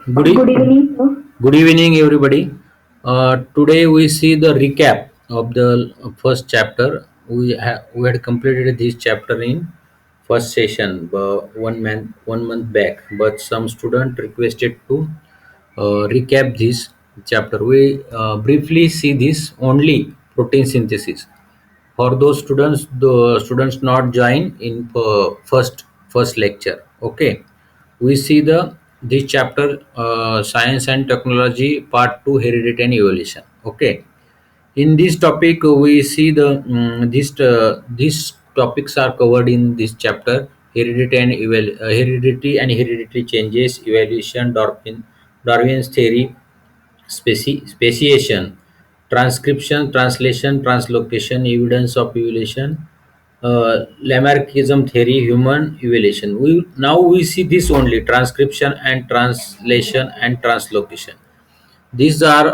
Good, Good e- evening, sir. good evening, everybody. Today we see the recap of the first chapter. We had completed this chapter in first session, 1 month back. But some student requested to recap this chapter. We briefly see this only protein synthesis for those students. The students not join in first lecture. Okay, we see the this chapter, science and technology part 2, heredity and evolution. Okay, in this topic we see these topics are covered in this chapter: heredity and hereditary changes, evolution, Darwin's theory, speciation, transcription, translation, translocation, evidence of evolution, Lamarckism theory, human evolution. We see this only: transcription and translation and translocation. These are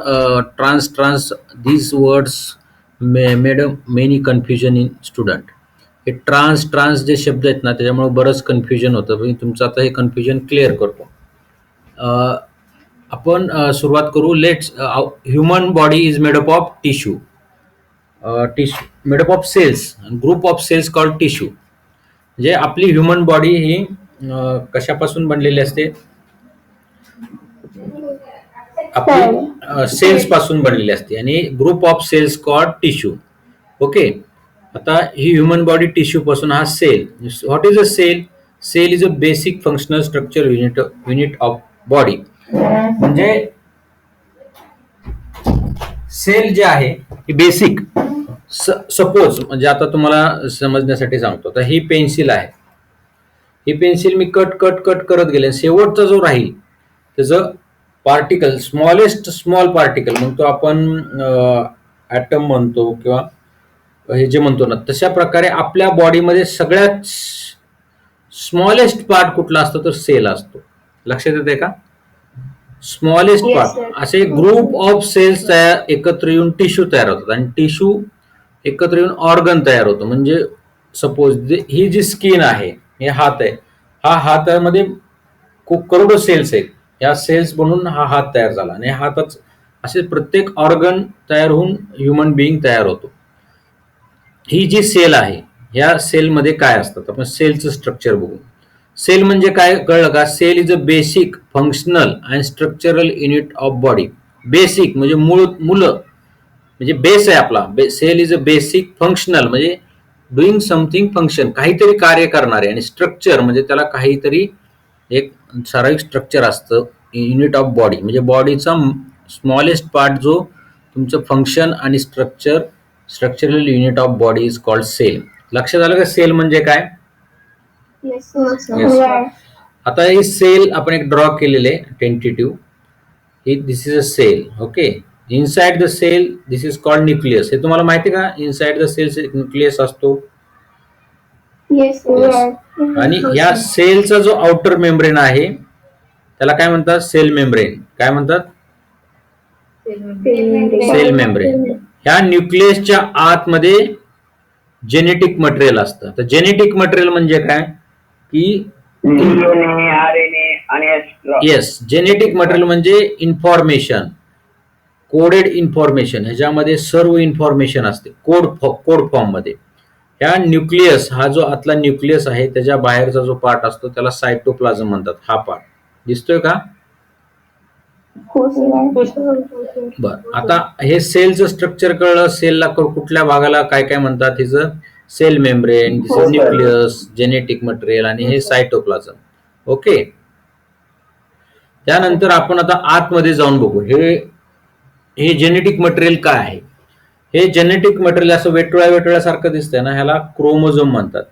trans. These words made a many confusion in student. हे trans जे शब्द आहेत ना, त्याच्यामुळे बरंच confusion होतं. मी तुमचं आता हे कन्फ्युजन क्लिअर करतो. आपण सुरुवात करू. Let's. Human body is made up of tissue. Tissue made up of cells, group of cells called tissue. म्हणजे आपली ह्युमन बॉडी ही कशापासून बनलेली असते? Cell. आपली सेल्स पासून बनलेली असते आणि group of cells called tissue. Okay. आता ही ह्युमन बॉडी टिश्यू पासून हा cell. What is a cell? Cell is a basic functional structure unit of body. म्हणजे सेल जे आहे ही बेसिक. सपोज म्हणजे आता तुम्हाला समजण्यासाठी सांगतो, तर ही पेन्सिल आहे. ही पेन्सिल मी कट कट कट करत गेले, शेवटचा जो राहील त्याचं पार्टिकल, स्मॉल पार्टिकल म्हणतो आपण, ॲटम म्हणतो किंवा हे जे म्हणतो ना, तशा प्रकारे आपल्या बॉडीमध्ये सगळ्यात स्मॉलेस्ट पार्ट कुठला असतो? तर सेल असतो. लक्षात येते का? Smallest Yes, part. sir. असे ग्रुप ऑफ सेल्स तयार एकत्र येऊन टिश्यू तयार होतात आणि टिश्यू एकत्र येऊन ऑर्गन तयार होतो. म्हणजे सपोज ही जी स्किन आहे, हे हात आहे, हा हातामध्ये खूप करोडो सेल्स आहेत. या सेल्स बनून हा हात तयार झाला आणि हातच असे प्रत्येक ऑर्गन तयार होऊन ह्युमन बिईंग तयार होतो. ही जी सेल आहे, ह्या सेलमध्ये काय असतात? आपण सेलचं स्ट्रक्चर बघू. सेल म्हणजे काय कळलं का? Cell is a basic functional and structural unit of body. Basic म्हणजे मुलं म्हणजे बेस आहे आपला. Cell is a basic functional म्हणजे डुईंग समथिंग फंक्शन, काहीतरी कार्य करणारे, आणि स्ट्रक्चर म्हणजे त्याला काहीतरी एक ठराविक स्ट्रक्चर असतं. युनिट ऑफ बॉडी म्हणजे बॉडीचा स्मॉलेस्ट पार्ट जो तुमचं फंक्शन आणि structural unit of body is called cell. लक्षात आलं का सेल म्हणजे काय? Yes, sir. Yes. Yes. आता ही सेल आपण एक ड्रॉ केलेले tentative. This is a cell. Okay. Inside the cell this is called nucleus. हे तुम्हाला माहिती का? इनसाइड द सेल्स एक न्यूक्लियस असतो. Yes, sir. Yes. आणि या सेलचा जो आउटर मेम्ब्रेन आहे त्याला काय म्हणतात? Cell membrane. काय म्हणतात? Cell membrane. ह्या न्यूक्लियसच्या आतमध्ये जेनेटिक मटेरियल असतं. तर जेनेटिक मटेरियल म्हणजे काय? की येस, जेनेटिक मटेरियल म्हणजे इन्फॉर्मेशन, कोडेड इन्फॉर्मेशन. ह्याच्यामध्ये सर्व इन्फॉर्मेशन असते कोड फॉर्म मध्ये. ह्या न्यूक्लियस, हा जो आतला न्यूक्लियस आहे त्याच्या बाहेरचा जो पार्ट असतो त्याला सायटोप्लाझम म्हणतात. हा पार्ट दिसतोय का? हो, sir. बर. आता हे सेलचं स्ट्रक्चर कळलं. सेलला कुठल्या भागाला काय काय म्हणतात? हिचं सेल मेम्ब्रेन, हो, sir. न्यूक्लियस, जेनेटिक मटेरियल आणि हे सायटोप्लाझम. ओके. त्यानंतर आपण आता आतमध्ये जाऊन बघू. हे जेनेटिक मटेरियल काय आहे? हे जेनेटिक मटेरियल असं वेटोळ्यासारखं दिसतंय ना, ह्याला क्रोमोझोम म्हणतात.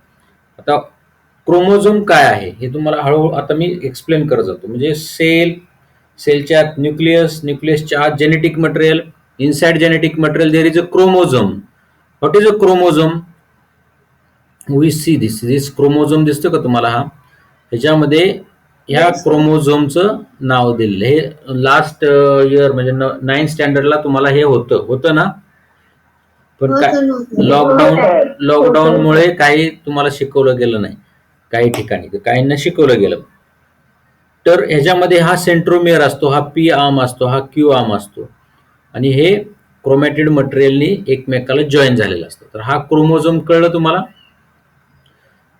आता क्रोमोझोम काय आहे हे तुम्हाला हळूहळू आता मी एक्सप्लेन करत जातो. म्हणजे सेलच्या आत न्यूक्लियसच्या आत genetic material. Inside genetic material there is a chromosome. What is a chromosome? We see this chromosome दिसतो का तुम्हाला? हा ह्याच्यामध्ये ह्या क्रोमोझोमचं नाव दिलेलं. हे लास्ट इयर म्हणजे 9th स्टँडर्डला तुम्हाला हे होतं ना. पण काय लॉकडाऊनमुळे काही तुम्हाला शिकवलं गेलं नाही काही ठिकाणी, तर काहींना शिकवलं गेलं. तर ह्याच्यामध्ये हा सेंट्रोमियर असतो, हा पी आर्म असतो, हा क्यू आर्म असतो आणि हे क्रोमॅटिड मटेरियलनी एकमेकाला जॉईन झालेलं असतं. तर हा क्रोमोझोम कळलं तुम्हाला?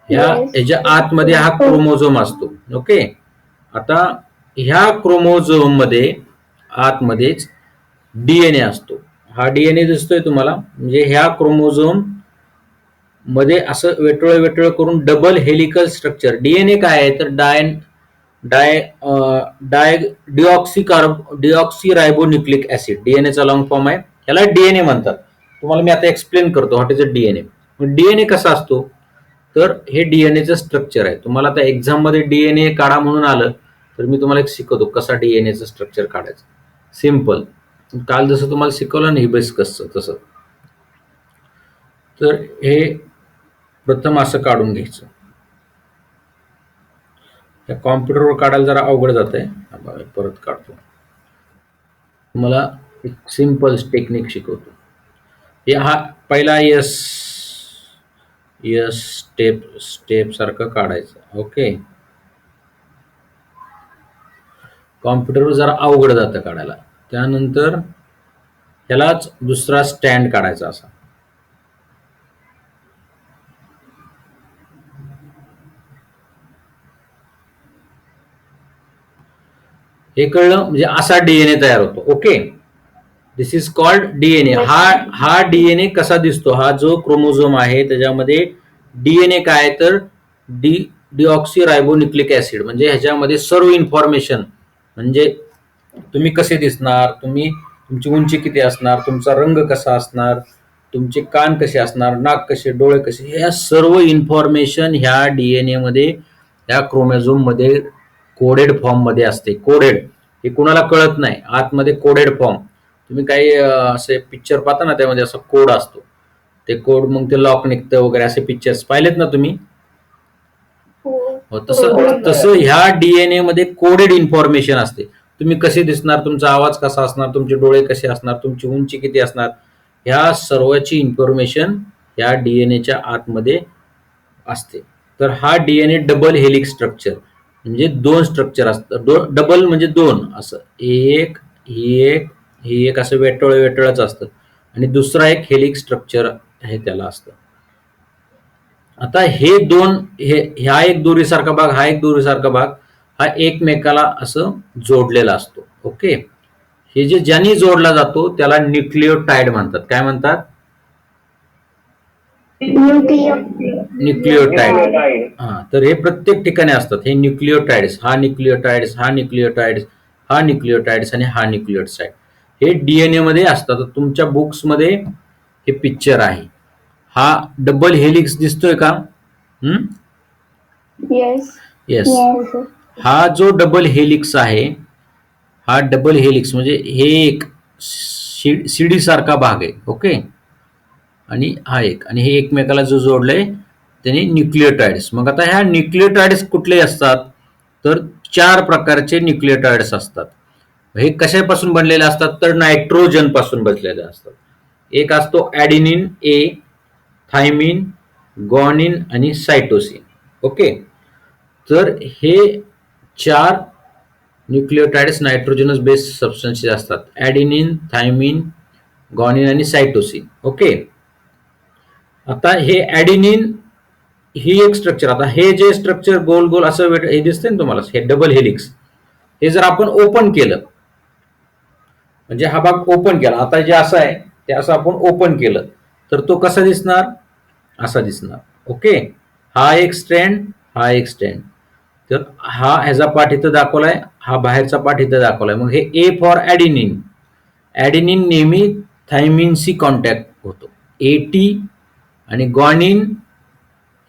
ह्याच्या आतमध्ये हा क्रोमोझोम असतो. ओके. आता ह्या क्रोमोझोम मध्ये आतमध्येच डीएनए असतो. हा डीएनए दिसतोय तुम्हाला, म्हणजे ह्या क्रोमोझोम मध्ये असं वेटोळ वेटोळ करून डबल हेलिकल स्ट्रक्चर. डीएनए काय आहे तर डाय डाय डिऑक्सी रायबोन्यूक्लिक ऍसिड, डीएनएचा लॉंग फॉर्म आहे. याला डीएनए म्हणतात. तुम्हाला मी आता एक्सप्लेन करतो what is a DNA. DNA कसा असतो तर हे डीएनएचं स्ट्रक्चर आहे. तुम्हाला आता एक्झाम मध्ये डीएनए काढा म्हणून आलं तर मी तुम्हाला एक शिकवतो कसा डीएनएचं स्ट्रक्चर काढायचं. सिम्पल. काल जसं तुम्हाला शिकवलं ना हिबिस्कसचं तसं. तर हे प्रथम असं काढून घ्यायचं. त्या कॉम्प्युटरवर काढायला जरा अवघड जात आहे. परत काढतो. तुम्हाला एक सिम्पल टेक्निक शिकवतो. हा पहिला यस स्टेप सारखं काढायचं. ओके. कॉम्प्युटरवर जरा अवघड जातं काढायला. त्यानंतर ह्यालाच दुसरा स्टँड काढायचा असा. हे कळलं म्हणजे असा डीएनए तयार होतो. Okay. This is called DNA. हा डीएनए कसा दिसतो? हा जो क्रोमोझोम आहे त्याच्यामध्ये डीएनए काय तर डिऑक्सी रायबोन्यूक्लिक ऍसिड, म्हणजे ह्याच्यामध्ये सर्व इन्फॉर्मेशन, म्हणजे तुम्ही कसे दिसणार, तुमची उंची किती असणार, तुमचा रंग कसा असणार, तुमचे कान कसे असणार, नाक कसे, डोळे कसे, ह्या सर्व इन्फॉर्मेशन ह्या डीएनए मध्ये, ह्या क्रोमोझोम मध्ये कोडेड फॉर्म मध्ये असते. कोडेड. हे कुणाला कळत नाही. आतमध्ये कोडेड फॉर्म. तुम्ही काही असे पिक्चर पाहता ना त्यामध्ये असा कोड असतो. ते कोड मग ते लॉक निघतं वगैरे असे पिक्चर्स पाहिलेत ना तुम्ही? तसं ह्या डीएनए मध्ये कोडेड इन्फॉर्मेशन असते. तुम्ही कसे दिसणार, तुमचा आवाज कसा असणार, तुमचे डोळे कसे असणार, तुमची उंची किती असणार, ह्या सर्वाची इन्फॉर्मेशन ह्या डीएनएच्या आतमध्ये असते. तर हा डीएनए डबल हेलिक्स स्ट्रक्चर, म्हणजे दोन स्ट्रक्चर असतं. डबल म्हणजे दोन, असं ही एक असं वेटळच असतं आणि दुसरा एक हेलिक्स स्ट्रक्चर आहे त्याला असतं. आता हे दोन, ह्या एक दोरीसारखा भाग, हा एक दोरीसारखा भाग, हा एकमेकाला असं जोडलेला असतो. ओके. हे जे ज्यांनी जोडला जातो त्याला न्यूक्लियोटाइड म्हणतात. काय म्हणतात? न्यूक्लियोटाइड. हा. तर हे प्रत्येक ठिकाणी असतात हे न्यूक्लियोटाइड्स. हा न्यूक्लियोटाइड्स, हा न्यूक्लियोटाइड्स, हा न्यूक्लियोटाइड्स आणि हा न्यूक्लियोटाइड हे डीएनए मध्ये असतात. तुमच्या बुक्स मध्ये हे पिक्चर आहे. हा डबल हेलिक्स दिसतोय का? येस. हा जो डबल हेलिक्स आहे, हा डबल हेलिक्स म्हणजे हे एक सीडी सारखा भाग आहे. ओके. आणि हा एक, आणि हे एकमेकाला जो जोडलंय त्याने न्यूक्लियोटाइड्स. मग आता ह्या न्यूक्लियोटाइड्स कुठले असतात तर 4 प्रकारचे न्यूक्लियोटाइड्स असतात. हे कशापासून बनलेले असतात तर नायट्रोजन पासून बनलेले असतात. एक असतो ॲडेनिन ए, थायमिन, ग्वानिन आणि सायटोसिन. ओके. तर हे 4 न्यूक्लियोटाइड्स नायट्रोजनस बेस्ड सबस्टन्सेस असतात. ॲडेनिन, थायमिन, ग्वानिन आणि सायटोसिन. ओके. आता हे ॲडेनिन ही एक स्ट्रक्चर. आता हे जे स्ट्रक्चर गोल गोल असं हे दिसतंय ना तुम्हाला, हे डबल हेलिक्स, हे जर आपण ओपन केलं, म्हणजे हा भाग ओपन केला, आता जे असं आहे ते असं आपण ओपन केलं तर तो कसा दिसणार? असा दिसणार. ओके. हा एक स्ट्रँड, हा एक स्ट्रँड. तर हा ह्याचा पार्ट इथं दाखवलाय, हा बाहेरचा पार्ट इथं दाखवलाय. मग हे ए फॉर ॲडेनिन. ॲडेनिन नेहमी थायमिनशी कॉन्टॅक्ट होतो. एटी. आणि ग्वानिन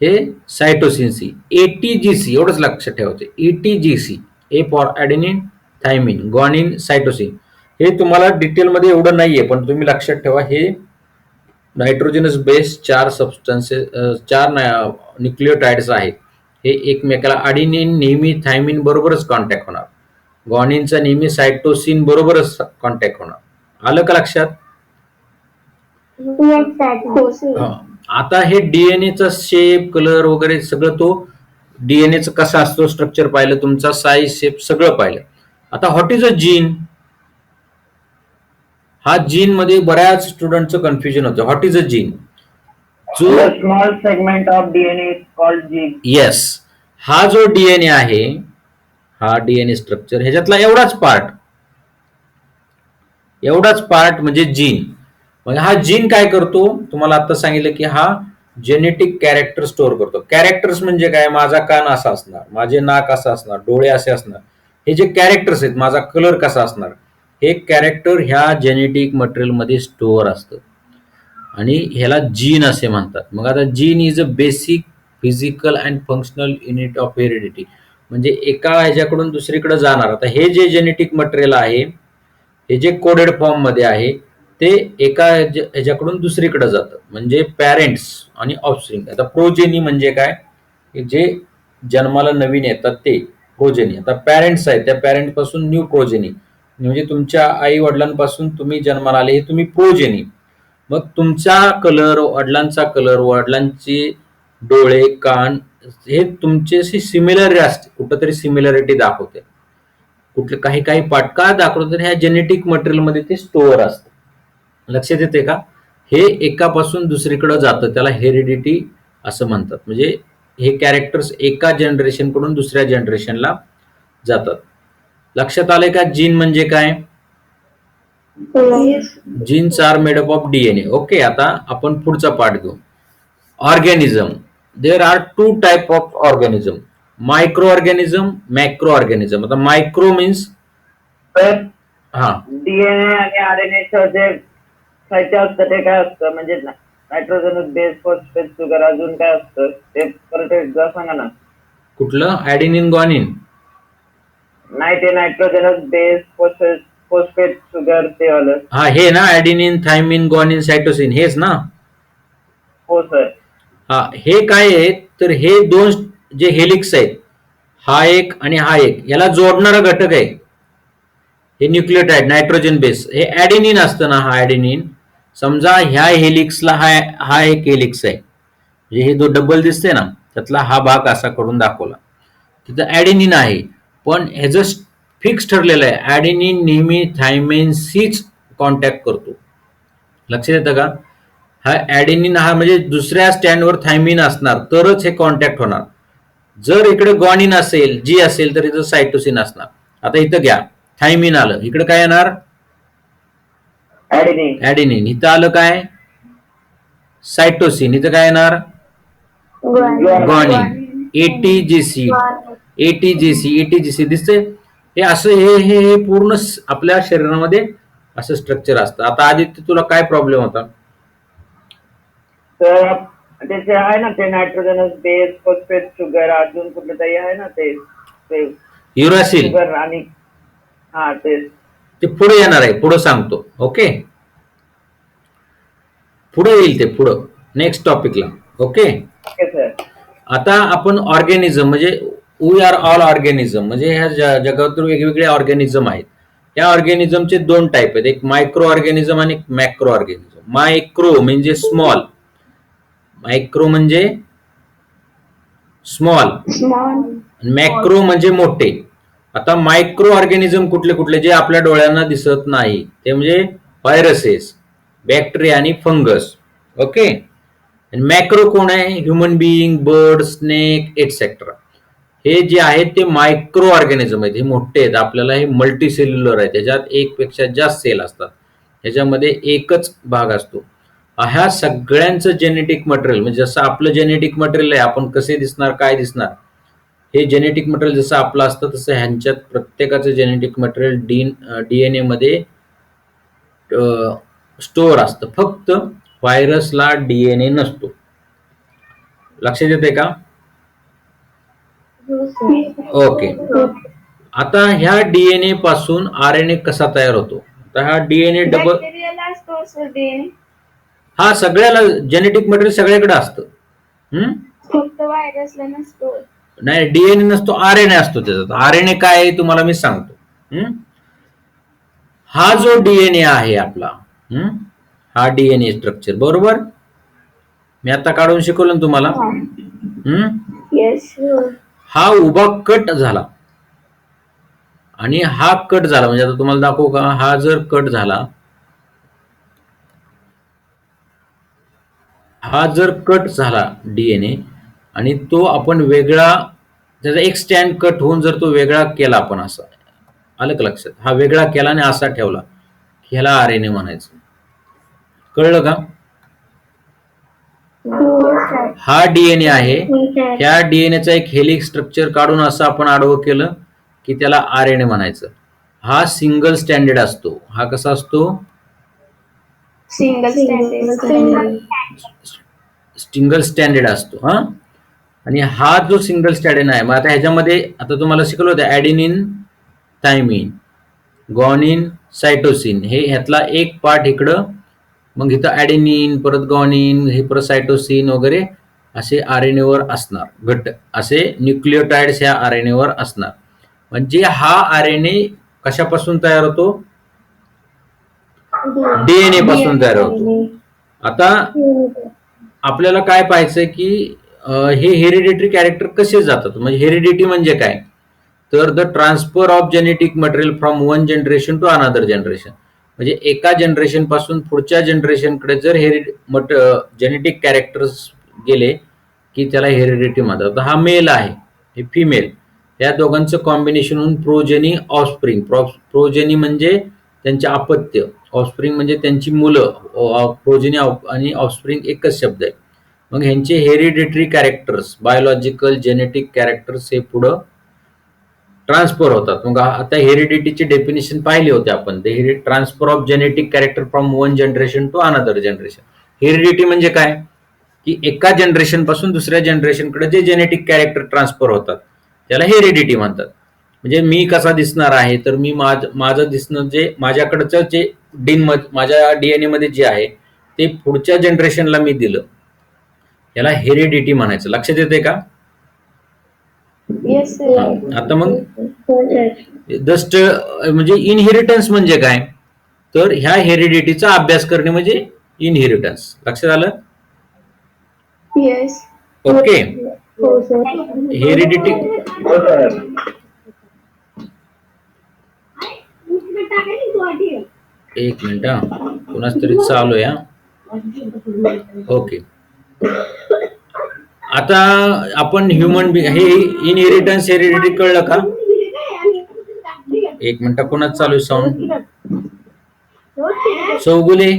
हे सायटोसिनशी. एटीजीसी एवढंच लक्षात ठेवायचं. ATGC. A for adenine, thymine, guanine, cytosine. हे तुम्हाला डिटेलमध्ये एवढं नाहीये पण तुम्ही लक्षात ठेवा, हे नायट्रोजनस बेस्ड 4 सबस्टन्सेस, 4 न्यूक्लियोटाइड्स आहेत. हे एकमेकाला, ॲडेनिन नेहमी थायमिन बरोबरच कॉन्टॅक्ट होणार, ग्वानिनचा नेहमी सायटोसिन बरोबरच कॉन्टॅक्ट होणार. आलं का लक्षात? आता हे डीएनएचा शेप, कलर वगैरे सगळं तो डीएनएचं कसा असतो स्ट्रक्चर पाहिलं, तुमचा साईज शेप सगळं पाहिलं. आता व्हॉट इज अ जीन? हा जीन मध्ये बऱ्याच स्टुडंटचं कन्फ्युजन होतं. What is a gene? जो The small segment of DNA is called gene. Yes, हा जो डीएनए आहे, हा डीएनए स्ट्रक्चर, ह्याच्यातला एवढाच पार्ट म्हणजे जीन. मग हा जीन काय करतो? तुम्हाला आता सांगितलं की हा जेनेटिक कॅरेक्टर स्टोअर करतो. कॅरेक्टर्स म्हणजे काय? माझा कान असा असणार, माझे नाक असं असणार, डोळे असे असणार, हे जे कॅरेक्टर्स आहेत, माझा कलर कसा असणार, हे कॅरेक्टर ह्या जेनेटिक मटेरियल मध्ये स्टोअर असतं आणि ह्याला जीन असे म्हणतात. मग आता gene is a basic physical and functional unit of heredity. म्हणजे एका ह्याच्याकडून दुसरीकडे जाणार. आता हे जे जेनेटिक मटेरियल आहे, हे जे कोडेड फॉर्म मध्ये आहे, ते एका ह्याच्याकडून दुसरीकडे जातं. म्हणजे पॅरेंट्स आणि ऑफस्प्रिंग. आता प्रोजेनी म्हणजे काय? जे जन्माला नवीन येतात ते प्रोजेनी. आता पॅरेंट्स आहेत, त्या पॅरेंट पासून न्यू प्रोजेनी, म्हणजे तुमच्या आई वडिलांपासून तुम्ही जन्माला आले, हे तुम्ही प्रोजेनी. मग तुमचा कलर, वडिलांचा कलर, वडिलांची डोळे, कान, हे तुमच्याशी सिमिलर असते, कुठंतरी सिमिलरिटी दाखवते. कुठले काही काही पार्ट का दाखवतो? तर ह्या जेनेटिक मटेरियल मध्ये ते स्टोअर असतं. लक्षात येते का? हे एकापासून दुसरीकडे जातं, त्याला हेरिडिटी असं म्हणतात. म्हणजे हे कॅरेक्टर्स एका जनरेशन कडून दुसऱ्या जनरेशनला जातात. लक्षात आले का जीन म्हणजे काय? Yes. Genes are made up of DNA. Okay, आता आपण पुढचा पार्ट घेऊ. Organism. There are two type of organism, micro organism, macro organism. आता मायक्रो मीन्स तर हा डीएनए आणि आरएनएचं जे साहित्य असतं ते काय असतं? म्हणजे नायट्रोजन बेस, फॉस्फेट, शुगर, अजून काय असतं ते परत एकदा सांगा ना. कुठलं? ॲडेनिन, ग्वानिन. नाही, ते नायट्रोजन बेस, फॉस्फेट, शुगर ते आलं. हा, हे ना, ॲडेनिन, थायमिन, ग्वानिन, सायटोसिन, हेच ना? हो सर. हा, हे काय आहे? तर हे दोन जे हेलिक्स आहेत, हा एक आणि हा एक, याला जोडणारा घटक आहे हे न्यूक्लियोटाइड, नायट्रोजन बेस. हे ॲडेनिन असतं ना, हा ॲडेनिन. समजा ह्या हेलिक्सला हा एक हेलिक्स आहे, म्हणजे हे जो डबल दिसते ना, त्यातला हा भाग असा करून दाखवला, तिथं ॲडेनिन आहे. पण ह्याचं फिक्स ठरलेलं आहे, ॲडेनिन नेहमी थायमिनशीच कॉन्टॅक्ट करतो. लक्षात येतं का? हा ॲडेनिन हा म्हणजे दुसऱ्या स्टँडवर थायमिन असणार तरच हे कॉन्टॅक्ट होणार. जर इकडे ग्वानिन असेल, जी असेल, तर इथं सायटोसिन असणार. आता इथं घ्या, थायमिन आलं, इकडे काय येणार? ॲडेनिन. इथं आलं काय? सायटोसिन. इथं काय येणार? ग्वानिन. एटीजीसी. एटीजीसी दिसते. हे असं हे पूर्ण आपल्या शरीरामध्ये असं स्ट्रक्चर असतं. आता आदित्य, तुला काय प्रॉब्लेम होता? तर त्याचे आहे ना ते नायट्रोजन बेस, फॉस्फेट, शुगर, अजून कुठलं तरी आहे ना ते युरासिल. शुगर आणि हा ते पुढे येणार आहे, पुढे सांगतो. ओके, पुढे येईल ते, पुढं नेक्स्ट टॉपिकला. ओके. सर. आता आपण ऑर्गॅनिझम म्हणजे वी आर ऑल ऑर्गॅनिझम, म्हणजे ह्या जगात वेगवेगळे ऑर्गॅनिझम आहेत. या ऑर्गॅनिझमचे दोन टाईप आहेत, एक मायक्रो ऑर्गॅनिझम आणि एक मॅक्रो ऑर्गॅनिझम. मायक्रो म्हणजे स्मॉल, मायक्रो म्हणजे स्मॉल, मॅक्रो म्हणजे मोठे. आता मायक्रो ऑर्गॅनिझम कुठले कुठले? जे आपल्या डोळ्यांना दिसत नाही, ते म्हणजे व्हायरसेस, बॅक्टेरिया आणि फंगस. ओके. आणि मॅक्रो कोण आहे? Human being, bird, snake, etcetera. हे जे आहेत ते मायक्रो ऑर्गॅनिझम आहेत, हे मोठे आहेत. आपल्याला हे मल्टी सेल्युलर आहे, त्याच्यात एक पेक्षा जास्त सेल असतात, ह्याच्यामध्ये एकच भाग असतो. ह्या सगळ्यांचं जेनेटिक मटेरियल, म्हणजे जसं आपलं जेनेटिक मटेरियल आहे, आपण कसे दिसणार, काय दिसणार, हे जेनेटिक मटेरियल जसं आपलं असतं तसं ह्यांच्यात प्रत्येकाचं जेनेटिक मटेरियल डीएनए मध्ये स्टोअर असतं. फक्त व्हायरसला डीएनए नसतो. लक्षात येते का? ओके. आता ह्या डीएनए पासून आरएनए कसा तयार होतो? आता हा डीएनए डबल, हा सगळ्याला जेनेटिक मटेरियल सगळ्याकडे असतं. फक्त व्हायरसला नसतो. नाही, डीएनए नसतो, आरएनए असतो त्याच्यात. आरएनए काय आहे तुम्हाला मी सांगतो. हा जो डीएनए आहे आपला, हा डीएनए स्ट्रक्चर, बरोबर? मी आता काढून शिकवलं ना तुम्हाला. येस. हा उभा कट झाला आणि हा कट झाला, म्हणजे आता तुम्हाला दाखवू का, हा जर कट झाला, हा जर कट झाला डीएनए आणि तो आपण वेगळा, त्याचा एक स्टँड कट होऊन जर तो वेगळा केला आपण, असा आलं का लक्षात, हा वेगळा केला आणि असा ठेवला, ह्याला आरएनए म्हणायचं. कळलं का? हा डीएनए आहे, ह्या डीएनएचा एक हेलिक्स स्ट्रक्चर काढून असं आपण आडवं केलं की त्याला आरएनए म्हणायचं. हा सिंगल स्टँडर्ड असतो. हा कसा असतो? सिंगल सिंगल स्टँडर्ड असतो. हा, आणि हा जो सिंगल स्टँडर्ड आहे, मग आता ह्याच्यामध्ये आता तुम्हाला शिकवलं होतं ऍडेनिन, थायमिन, गॉनिन, सायटोसिन, हे ह्यातला एक पार्ट इकडं, मग इथं ऍडेनिन, परत गॉनिन, हे परत सायटोसिन वगैरे असे आरएनए वर असणार, घट्ट असे न्यूक्लिओटाइड्स ह्या आरएनए वर असणार. म्हणजे हा आरएनए कशापासून तयार होतो? डीएनए पासून तयार होतो. आता आपल्याला काय पाहायचंय की हे हेरिडिटरी कॅरेक्टर कसे जातात, म्हणजे हेरिडिटी म्हणजे काय, तर the transfer of genetic material from one generation to another generation, म्हणजे एका जनरेशन पासून पुढच्या जनरेशनकडे जर जेनेटिक कॅरेक्टर्स गेले की त्याला हेरिडिटी म्हणतात. तर हा मेल आहे, हे फिमेल, या दोघांचं कॉम्बिनेशन होऊन प्रोजेनी ऑफस्प्रिंग, प्रोजेनी म्हणजे त्यांचे अपत्य, ऑफस्प्रिंग म्हणजे त्यांची मुलं, प्रोजेनी आणि ऑफस्प्रिंग एकच शब्द आहे. मग ह्यांचे hereditary characters, biological genetic characters हे पुढं ट्रान्सफर होतात. मग आता हेरिडिटीची डेफिनेशन पाहिली होती आपण, ते transfer of genetic character from one generation to another generation. Heredity म्हणजे काय की एका जनरेशन पासून दुसऱ्या जनरेशनकडे जे जेनेटिक कॅरेक्टर ट्रान्सफर होतात त्याला हेरिडिटी म्हणतात. म्हणजे मी कसा दिसणार आहे, तर मी माझं दिसणं, जे माझ्याकडचं जे माझ्या डीएनए मध्ये जे आहे ते पुढच्या जनरेशनला मी दिलं, याला हेरिडिटी म्हणायचं. लक्षात येते का? आता मग जस्ट म्हणजे इनहेरिटन्स म्हणजे काय, तर ह्या हेरिडिटीचा अभ्यास करणे म्हणजे इनहेरिटन्स. लक्षात आलं? येस. ओके. हेरिडिटी, हो सर. एक मिनिट हा, कोणाच तरी चालू आहे. ओके, आता आपण ह्युमन बिंग, हे इनहेरिटन्स हेरिडिटी कळलं का? एक मिनिट, कोणाच चालू आहे साऊंड? चौगुले,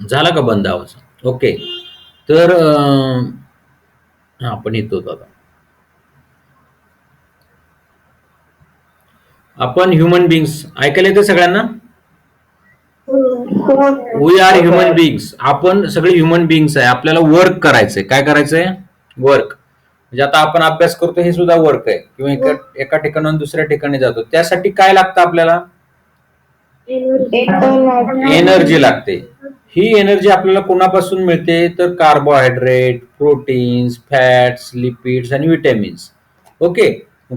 झाला का बंद आवाज? ओके, तर आपण येतो आता. आपण ह्युमन बिंग्स, ऐकायला येतं सगळ्यांना? वी आर ह्युमन बिंग्स, आपण सगळे ह्युमन बिंग्स आहे. आपल्याला वर्क करायचंय. काय करायचंय? वर्क. म्हणजे आता आपण अभ्यास करतो हे सुद्धा वर्क आहे, किंवा एका ठिकाणाहून दुसऱ्या ठिकाणी जातो, त्यासाठी काय लागतं आपल्याला? एनर्जी लागते. ही एनर्जी आपल्याला कोणापासून मिळते, तर कार्बोहायड्रेट, प्रोटीन्स, फॅट्स, लिपिड्स आणि विटॅमिन्स. ओके,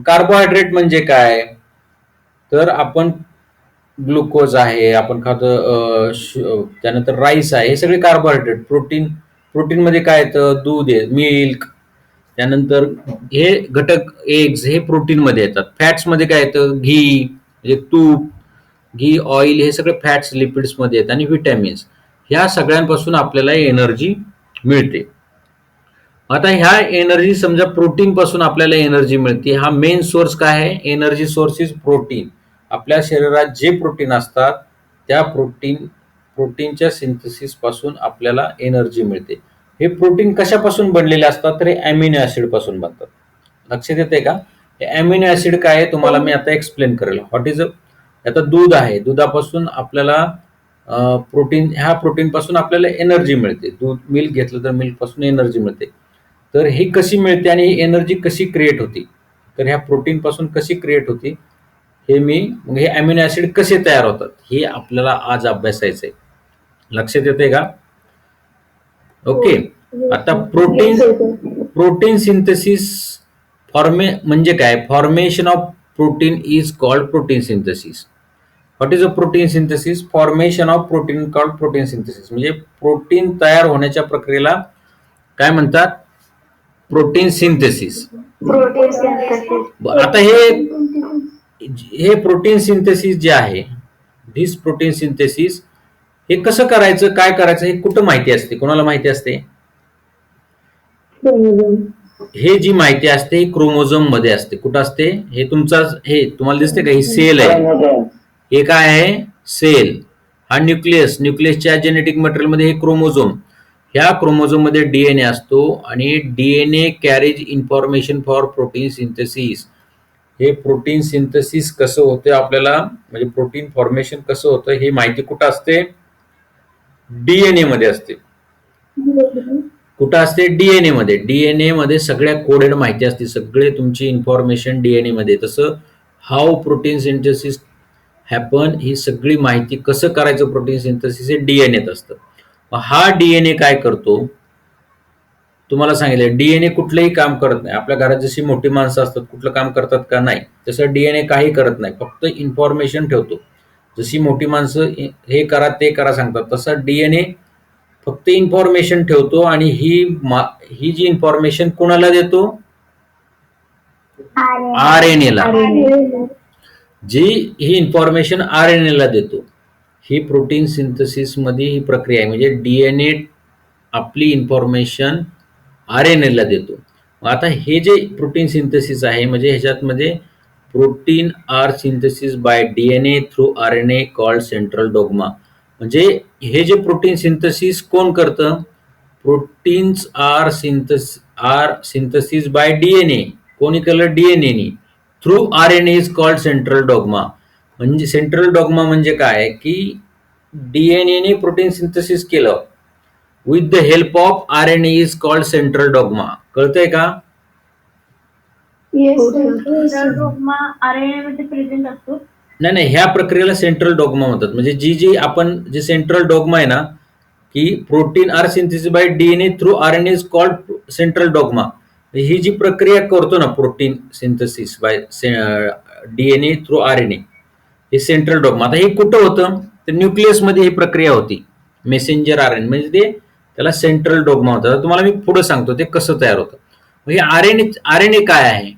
कार्बोहायड्रेट म्हणजे काय, तर आपण ग्लुकोज आहे आपण खातो, त्यानंतर राईस आहे, हे सगळे कार्बोहायड्रेट. प्रोटीन मध्ये काय येतं? दूध आहे, मिल्क, त्यानंतर हे घटक एग्स हे प्रोटीन मध्ये येतात. फॅट्स मध्ये काय येतं? घी, म्हणजे तूप, घी, ऑइल, हे सगळे फॅट्स लिपिड्स मध्ये येतात. आणि विटॅमिन्स, ह्या सगळ्यांपासून आपल्याला एनर्जी मिळते. आता ह्या एनर्जी, समजा प्रोटीन पासून आपल्याला एनर्जी मिळते, हा मेन सोर्स काय आहे? Energy source is protein. आपल्या शरीरात जे प्रोटीन असतात त्या प्रोटीनच्या सिंथेसिस पासून आपल्याला एनर्जी मिळते. हे प्रोटीन कशापासून बनलेले असतात, तर हे अमिनो ऍसिड पासून बनतात. लक्षात येते का? हे अमिनो ऍसिड काय आहे तुम्हाला मी आता एक्सप्लेन करेल. व्हॉट इज आता दूध आहे, दुधापासून आपल्याला प्रोटीन, ह्या प्रोटीन पासून आपल्याला एनर्जी मिळते. दूध, मिल्क घेतलं तर मिल्क पासून एनर्जी मिळते. तर ही कशी मिळते आणि ही एनर्जी कशी क्रिएट होती, तर ह्या प्रोटीन पासून कशी क्रिएट होती हे अमिनो ऍसिड कसे तयार होतात हे आपल्याला आज अभ्यासायचंय. लक्षात येते का? ओके, आता प्रोटीन सिंथेसिस म्हणजे काय? Formation of protein is called protein synthesis. What is a protein synthesis? Formation of protein called protein synthesis. म्हणजे प्रोटीन तयार होण्याच्या प्रक्रियेला काय म्हणतात? Protein synthesis. Protein synthesis. आता हे प्रोटीन सिंथेसिस जे आहे, धिस प्रोटीन सिंथेसिस हे कसं करायचं, काय करायचं, हे कुठं माहिती असते? कोणाला माहिती असते? हे जी माहिती असते ही क्रोमोझोम मध्ये असते. कुठं असते? हे तुमचा, हे तुम्हाला दिसते का? ही सेल आहे. हे काय आहे? सेल. हा न्यूक्लियस. न्यूक्लियसच्या जेनेटिक मटेरियल मध्ये हे क्रोमोझोम. ह्या क्रोमोझोम मध्ये डीएनए असतो आणि DNA carriage information for protein synthesis. हे प्रोटीन सिंथेसिस कसं होतं आपल्याला, म्हणजे प्रोटीन फॉर्मेशन कसं होतं हे माहिती कुठं असते? डीएनए मध्ये असते. कुठं असते? डीएनए मध्ये. डीएनए मध्ये सगळ्या कोडेड माहिती असते, सगळे तुमची इन्फॉर्मेशन डीएनए मध्ये. तसं हाऊ प्रोटीन सिंथेसिस हॅपन, ही सगळी माहिती कसं करायचं प्रोटीन सिंथेसिस हे डीएनएत असतं. हा डीएनए काय करतो? तुम्हाला सांगितलं डीएनए कुठलंही काम करत नाही. आपल्या घरात जशी मोठी माणसं असतात कुठलं काम करतात का? नाही. तसं डीएनए काही करत नाही, फक्त इन्फॉर्मेशन ठेवतो. जशी मोठी माणसं हे करा ते करा सांगतात, तसं डीएनए फक्त इन्फॉर्मेशन ठेवतो. आणि ही जी इन्फॉर्मेशन कोणाला देतो? आरएनए ला. जी ही इन्फॉर्मेशन आरएनए ला देतो. ही प्रोटीन सिंथेसिस मध्ये ही प्रक्रिया आहे. म्हणजे डीएनए आपली इन्फॉर्मेशन आरएनए ला देतो. आता हे जे प्रोटीन सिंथेसिस आहे, म्हणजे ह्याच्यामध्ये protein are synthesis by DNA through RNA called central dogma. म्हणजे हे जे प्रोटीन सिंथेसिस कोण करतं? Proteins are synthesis by DNA. कोणी केलं? DNA. Through RNA is called central dogma. म्हणजे सेंट्रल डॉग्मा म्हणजे काय? की डीएनए प्रोटीन सिंथेसिस केलं with the help of RNA is called central dogma. कळतंय का? सेंट्रल डॉग्मा आरएनए मध्ये प्रेझेंट असतो. नाही, ह्या प्रक्रियेला सेंट्रल डॉग्मा म्हणतात. म्हणजे जी आपण जे सेंट्रल डॉग्मा आहे ना, की protein are synthesis by DNA through RNA is called central dogma. ही जी प्रक्रिया करतो ना protein synthesis by DNA through RNA, हे सेंट्रल डॉग्मा. आता हे कुठं होतं? तर न्यूक्लियस मध्ये ही प्रक्रिया होती. मेसेंजर आरएनए म्हणजे ते त्याला सेंट्रल डॉग्मा होता. तुम्हाला मी पुढे सांगतो ते कसं तयार होतं. म्हणजे आरएनए काय आहे?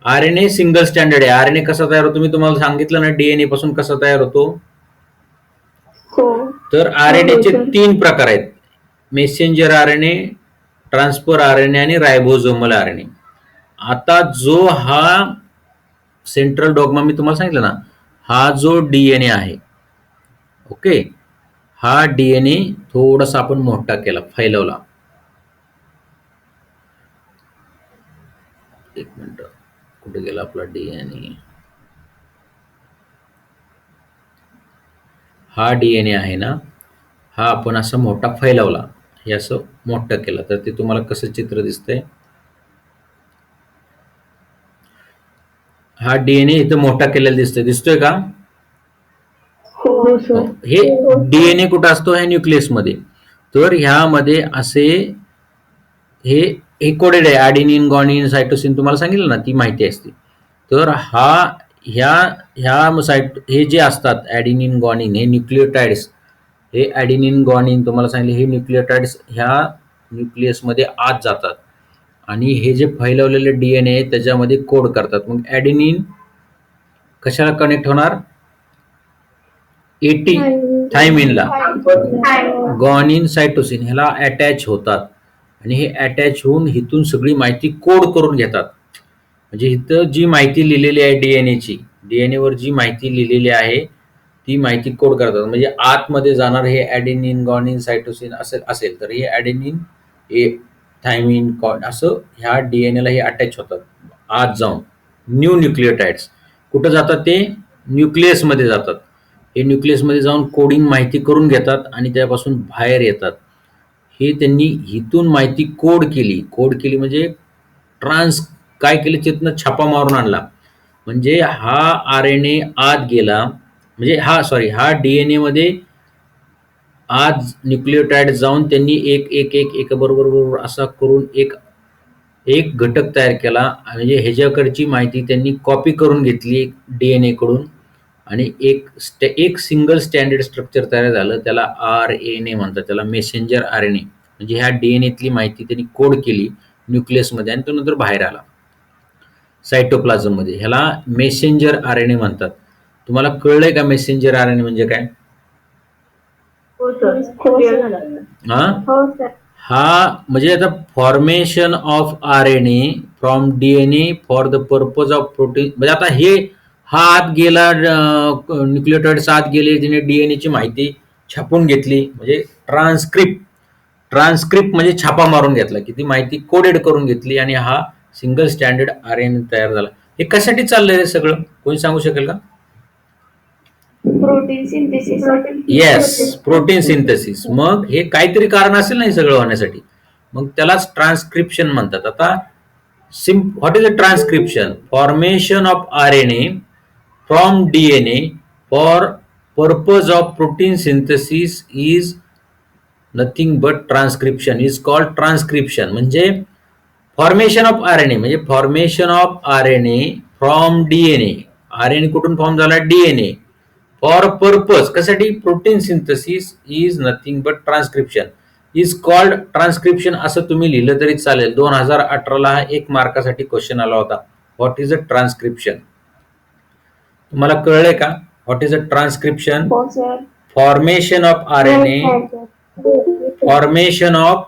आरएनए सिंगल स्टँडर्ड आहे. आरएनए कसा तयार होतो मी तुम्हाला सांगितलं ना, डीएनए पासून कसा तयार होतो. तर आरएनएचे 3 प्रकार आहेत: मेसेंजर आरएनए, ट्रान्सफर आरएनए आणि रायबोझोमल आरएनए. आता जो हा सेंट्रल डॉग्मा मी तुम्हाला सांगितलं ना, हा जो डीएनए आहे, ओके, हा डीएनए थोडासा आपण मोठा केला, फैलवला. एक मिनिट, कुठे गेला आपला डीएनए? हा डीएनए आहे ना, हा आपण असा मोठा फैलवला, हे असं मोठं केलं तर ते तुम्हाला कसं चित्र दिसतंय? हा डीएनए इथं मोठा केलेला दिसतोय का? हे डीएनए कुठं असतो? ह्या न्यूक्लियस मध्ये. तर ह्यामध्ये असे हे कोडेड आहे. ॲडेनिन, ग्वानिन, सायटोसिन तुम्हाला सांगितलं ना, ती माहिती असते. तर हे जे असतात ॲडेनिन, ग्वानिन, हे न्यूक्लियोटाइड्स, हे ॲडेनिन, ग्वानिन तुम्हाला सांगितले, हे न्यूक्लियोटाइड्स ह्या न्यूक्लियसमध्ये आत जातात आणि हे जे फैलवलेले डीएनए त्याच्यामध्ये कोड करतात. मग ॲडेनिन कशाला कनेक्ट होणार? थायमिनला. ग्वानिन, सायटोसिन ह्याला अटॅच होतात आणि हे अटॅच होऊन इथून सगळी माहिती कोड करून घेतात. म्हणजे इथं जी माहिती लिहिलेली आहे डीएनएवर जी माहिती लिहिलेली आहे ती माहिती कोड करतात. म्हणजे आतमध्ये जाणार हे ॲडेनिन, ग्वानिन, सायटोसिन असेल तर हे ॲडेनिन, हे थायमिन, असं ह्या डीएनएला हे अटॅच होतात आत जाऊन. न्यू न्यूक्लियोटाइड्स कुठं जातात? ते न्यूक्लियसमध्ये जातात. हे न्यूक्लियसमध्ये जाऊन कोडिंग माहिती करून घेतात आणि त्यापासून बाहेर येतात. हे त्यांनी इथून माहिती कोड केली म्हणजे काय केले, तिथनं छापा मारून आणला. म्हणजे हा आरएनए आत गेला, म्हणजे हा डीएनए मध्ये आज न्यूक्लियोटाइड जाऊन त्यांनी एक बरोबर असा करून एक घटक तयार केला. म्हणजे ह्याच्याकडची माहिती त्यांनी कॉपी करून घेतली डीएनए कडून आणि एक सिंगल स्टँडर्ड स्ट्रक्चर तयार झालं, त्याला RNA म्हणतात, त्याला मेसेंजर RNA. म्हणजे ह्या DNAतली माहिती त्यांनी कोड केली न्यूक्लियसमध्ये आणि तो नंतर बाहेर आला सायटोप्लाझममध्ये. ह्याला मेसेंजर RNA म्हणतात. तुम्हाला कळलंय का मेसेंजर RNA म्हणजे काय? हो सर, क्लिअर झालं. हा हो सर. हा म्हणजे आता formation of RNA from DNA for the purpose of protein. म्हणजे आता हा आत गेला, न्यूक्लियोटाइड्स आत गेले, तिने DNA ची माहिती छापून घेतली, म्हणजे ट्रान्सक्रिप्ट म्हणजे छापा मारून घेतला की ती माहिती कोडेड करून घेतली आणि हा सिंगल स्टँडर्ड RNA तयार झाला. हे कशासाठी चाललंय हे सगळं, कोणी सांगू शकेल का? Protein synthesis. Yes, protein synthesis. मग हे काहीतरी कारण असेल ना हे सगळं होण्यासाठी, मग त्यालाच ट्रान्सक्रिप्शन म्हणतात. आता what is a transcription? Formation of RNA from DNA for purpose of protein synthesis is nothing but transcription, is called transcription. म्हणजे फॉर्मेशन ऑफ RNA म्हणजे formation of RNA from DNA. RNA कुठून form झाला? DNA. For purpose कशासाठी? Protein synthesis is nothing but transcription, is called transcription. असं तुम्ही लिहिलं तरी चालेल. 2018ला हा 1 मार्कासाठी क्वेश्चन आला होता. What is a transcription? तुम्हाला कळलंय का व्हॉट इज अ ट्रान्सक्रिप्शन? हो sir. Formation of RNA, formation of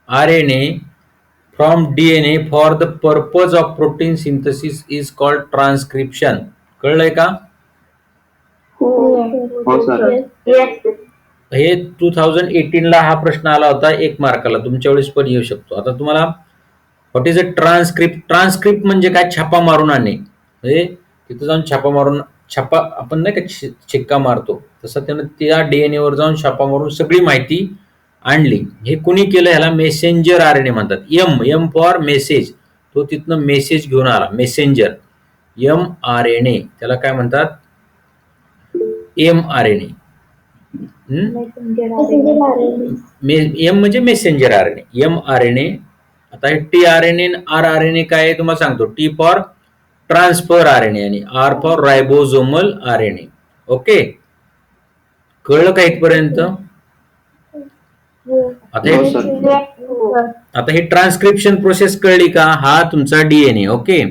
RNA from DNA for the purpose of protein synthesis is called transcription. कळलंय का? हो सर. हे 2018ला हा प्रश्न आला होता 1 मार्काला. तुमच्या वेळेस पण येऊ शकतो. आता तुम्हाला व्हॉट इज अ ट्रान्सक्रिप्ट म्हणजे काय? छापा मारून आणणे. म्हणजे तिथं जाऊन छापा आपण नाही का शिक्का मारतो, तसं त्यानं त्या DNA वर जाऊन छापा मारून सगळी माहिती आणली. हे कुणी केलं? ह्याला मेसेंजर RNA म्हणतात. एम फॉर मेसेज, तो तिथनं मेसेज घेऊन आला. मेसेंजर mRNA, त्याला काय म्हणतात? mRNA. एम म्हणजे मेसेंजर RNA, mRNA. आता हे tRNA rRNA काय आहे तुम्हाला सांगतो. T फॉर ट्रान्सफर RNA आणि R फॉर रायबोझोमल RNA. ओके, कळलं का इथपर्यंत? आता हे ट्रान्सक्रिप्शन प्रोसेस कळली का? हा तुमचा DNA. ओके,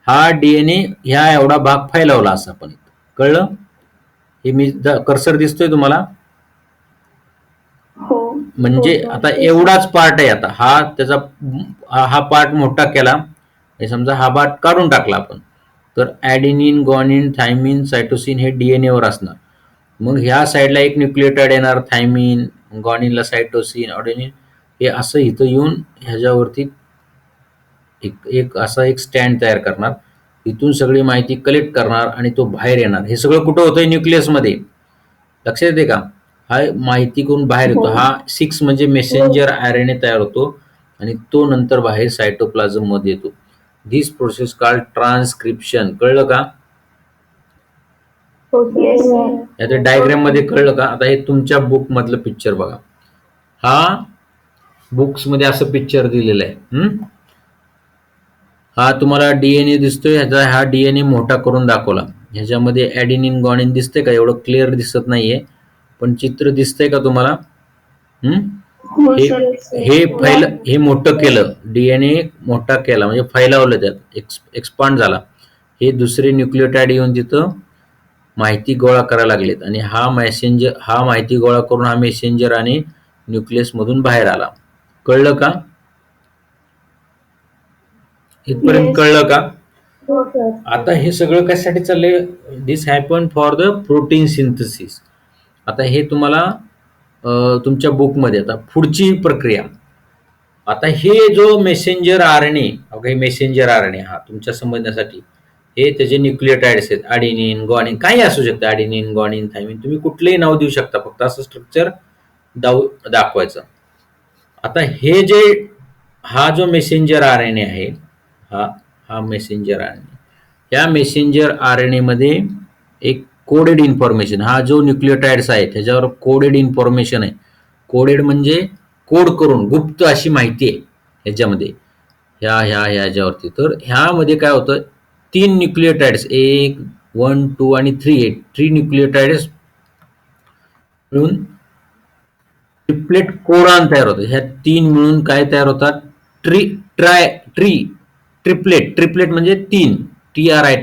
हा DNA ह्या एवढा भाग फैलावला असा पण कळलं? हे मी कर्सर दिसतोय तुम्हाला? म्हणजे आता एवढाच पार्ट आहे. आता हा त्याचा हा पार्ट मोठा केला, हे समजा हा पार्ट काढून टाकला आपण, तर ॲडेनिन, ग्वानिन, थायमिन, सायटोसिन हे DNA वर असणार. मग ह्या साईडला एक न्यूक्लियोटाइड येणार, थायमिन, ग्वानिनला सायटोसिन, ॲडेनिन, हे असं इथं येऊन ह्याच्यावरती एक असा एक स्टँड तयार करणार. इथून सगळी माहिती कलेक्ट करणार आणि तो बाहेर येणार. हे सगळं कुठं होतंय? न्यूक्लियसमध्ये. लक्षात येते का? हा माहिती करून बाहेर येतो. हा 6 म्हणजे मेसेंजर RNA तयार होतो आणि तो नंतर बाहेर सायटोप्लाझम मध्ये येतो. दिस प्रोसेस कॉल्ड ट्रान्सक्रिप्शन. कळलं का? याच्या डायग्राम मध्ये कळलं का? आता हे तुमच्या बुक मधलं पिक्चर बघा. हा बुक्स मध्ये असं पिक्चर दिलेलं आहे. हा तुम्हाला DNA दिसतोय. ह्याचा हा DNA मोठा करून दाखवला. ह्याच्यामध्ये ॲडेनिन, ग्वानिन दिसतंय का? एवढं क्लिअर दिसत नाहीये, पण चित्र दिसतंय का तुम्हाला? हे मोठं केलं, DNA मोठा केला म्हणजे फैलावलं, त्यात एक्सपांड झाला. हे दुसरे न्यूक्लियोटाइड येऊन तिथं माहिती गोळा करायला लागलेत आणि हा माहिती गोळा करून हा मेसेंजर आणि न्यूक्लियस मधून बाहेर आला. कळलं का? इथपर्यंत कळलं का? आता हे सगळं कशासाठी चाललंय? This happen for the protein synthesis. आता हे तुम्हाला तुमच्या बुकमध्ये आता पुढची प्रक्रिया. आता हे जो मेसेंजर RNA, हे मेसेंजर RNA हा तुमच्या समजण्यासाठी, हे त्याचे न्यूक्लियोटाइड्स आहेत. ॲडेनिन, ग्वानिन, काही असू शकतं. ॲडेनिन, ग्वानिन, थायमिन, तुम्ही कुठलंही नाव देऊ शकता, फक्त असं स्ट्रक्चर दाखवायचं. आता हा जो मेसेंजर RNA आहे, हा मेसेंजर RNA, या मेसेंजर RNA मध्ये एक कोडेड इन्फॉर्मेशन, हा जो न्यूक्लियोटाइड्स आहे त्याच्यावर कोडेड इन्फॉर्मेशन आहे. कोडेड म्हणजे कोड करून गुप्त अशी माहिती आहे ह्याच्यामध्ये, ह्याच्यावरती. तर ह्यामध्ये काय होतं? 3 न्यूक्लियोटाइड्स, 1, 1, 2 आणि 3 आहेत. 3 न्यूक्लियोटाइड्स मिळून ट्रिपलेट कोडॉन तयार होतं. ह्या 3 मिळून काय तयार होतात? ट्रिपलेट. ट्रिपलेट म्हणजे 3. TRI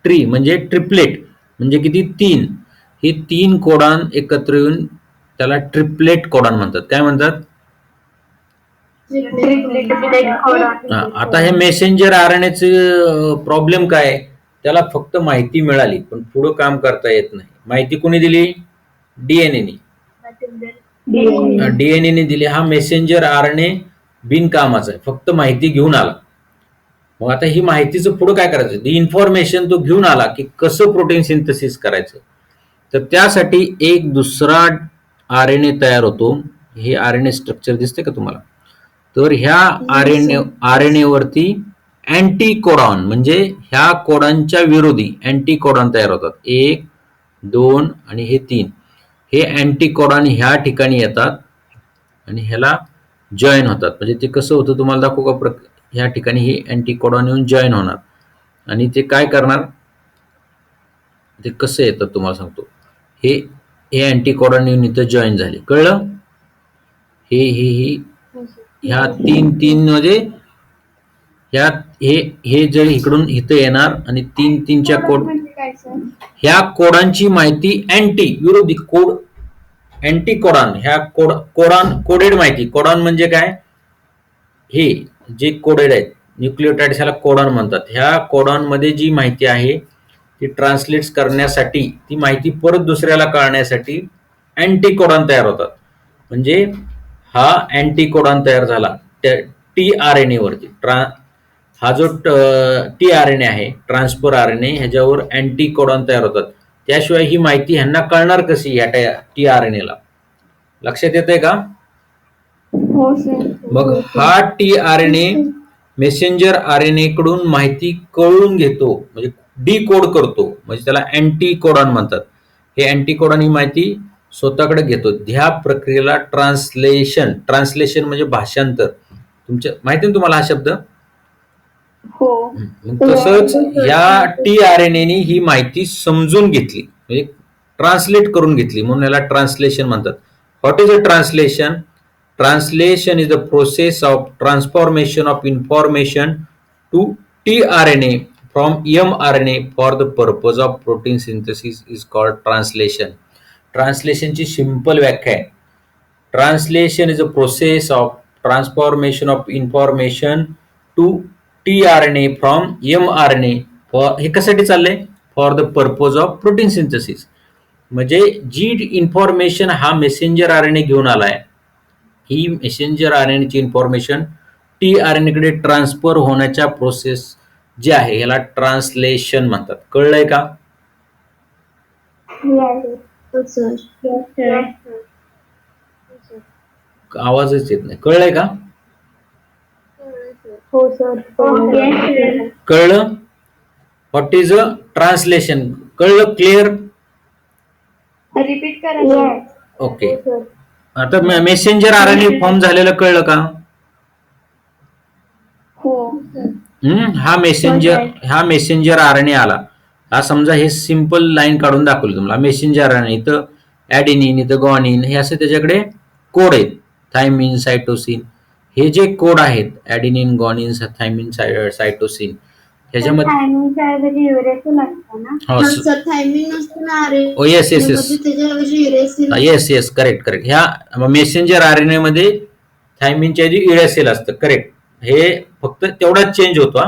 ट्री म्हणजे ट्रिपलेट म्हणजे किती? 3. हे 3 कोडॉन एकत्र येऊन त्याला ट्रिपलेट कोडॉन म्हणतात. काय म्हणतात? आता हे मेसेंजर आरएनएचे प्रॉब्लेम काय आहे? त्याला फक्त माहिती मिळाली पण पुढं काम करता येत नाही. माहिती कोणी दिली? डीएनएने दिली. हा मेसेंजर आरएनए बिनकामाचा आहे, फक्त माहिती घेऊन आला. मग आता ही माहितीचं पुढं काय करायचं? ती इन्फॉर्मेशन तो घेऊन आला की कसं प्रोटीन सिंथेसिस करायचं. तर त्यासाठी एक दुसरा आरएनए तयार होतो. हे आरएनए स्ट्रक्चर दिसते का तुम्हाला? तर ह्या आरएनए वरती अँटी कोडॉन म्हणजे ह्या कोडॉनच्या विरोधी अँटी कोडॉन तयार होतात. 1, 2 आणि हे 3. हे अँटी कोडॉन ह्या ठिकाणी येतात आणि ह्याला जॉईन होतात. म्हणजे ते कसं होतं तुम्हाला दाखवू का? ह्या ठिकाणी हे अँटी कोडॉन येऊन जॉईन होणार आणि ते काय करणार? ते कसं येतात तुम्हाला सांगतो. हे अँटी कोडॉन येऊन इथं जॉईन झाले. कळलं? ह्या 3 मध्ये हे जर इकडून इथं येणार आणि 3च्या कोड ह्या कोडांची माहिती विरोधी कोड अँटी कोडॉन ह्या कोडेड माहिती. कोडॉन म्हणजे काय? हे जे कोडेड आहेत न्यूक्लियोटाइड्स ह्याला कोडॉन म्हणतात. ह्या कोडॉन मध्ये जी माहिती आहे ती ट्रान्सलेट करण्यासाठी, ती माहिती परत दुसऱ्याला कळण्यासाठी अँटी कोडॉन तयार होतात. म्हणजे हा अँटी कोडॉन तयार झाला त्या टीआरएनए वरती. हा जो टीआरएनए आहे ट्रान्सफर आरएनए ह्याच्यावर अँटी कोडॉन तयार होतात. त्याशिवाय ही माहिती ह्यांना कळणार कशी? या टीआरएनएला लक्षात येतंय का? मग हा टीआरएनए मेसेंजर आरएनए कडून माहिती कळून घेतो म्हणजे डिकोड करतो, म्हणजे त्याला अँटी कोडॉन म्हणतात. हे अँटी कोडॉन ही माहिती स्वतःकडे घेतो. ह्या प्रक्रियेला ट्रान्सलेशन म्हणजे भाषांतर. तुमच्या माहिती ना तुम्हाला हा शब्द? तसंच या टीआरएनए ही माहिती समजून घेतली म्हणजे ट्रान्सलेट करून घेतली म्हणून याला ट्रान्सलेशन म्हणतात. What is a translation? Translation is the process of transformation of information to tRNA from mRNA for the purpose of protein synthesis is called translation. Translation ची सिंपल व्याख्या आहे. Translation is a process of transformation of information to tRNA from mRNA हे कशासाठी चाललंय? For the purpose of protein synthesis. म्हणजे जी information हा messenger RNA घेऊन आलाय ही मेसेंजर आरएनएची इन्फॉर्मेशन टीआरएनए कडे ट्रान्सफर होण्याच्या प्रोसेस जे आहे याला ट्रान्सलेशन म्हणतात. कळलंय का? आवाजच येत नाही. कळलंय का? हो सर. कळलं? What is a translation? कळलं? क्लिअर? रिपीट करा. ओके. आता मेसेंजर आरएनए फॉर्म झालेलं कळलं का? हा मेसेंजर आरएनए आला. हा समजा हे सिंपल लाईन काढून दाखवली तुम्हाला. मेसेंजर आरएनए इथं ऍडेनिन, इथं गॉनिन हे असे त्याच्याकडे कोड आहेत. थायमिन, सायटोसिन हे जे कोड आहेत ऍडेनिन, गॉनिन, थायमिन, सायटोसिन ह्याच्यामध्ये येस करेक्ट. ह्या मेसेंजर आरएनए मध्ये थायमिनच्या ऐवजी युरॅसिल असतं. करेक्ट. हे फक्त तेवढाच चेंज होतो.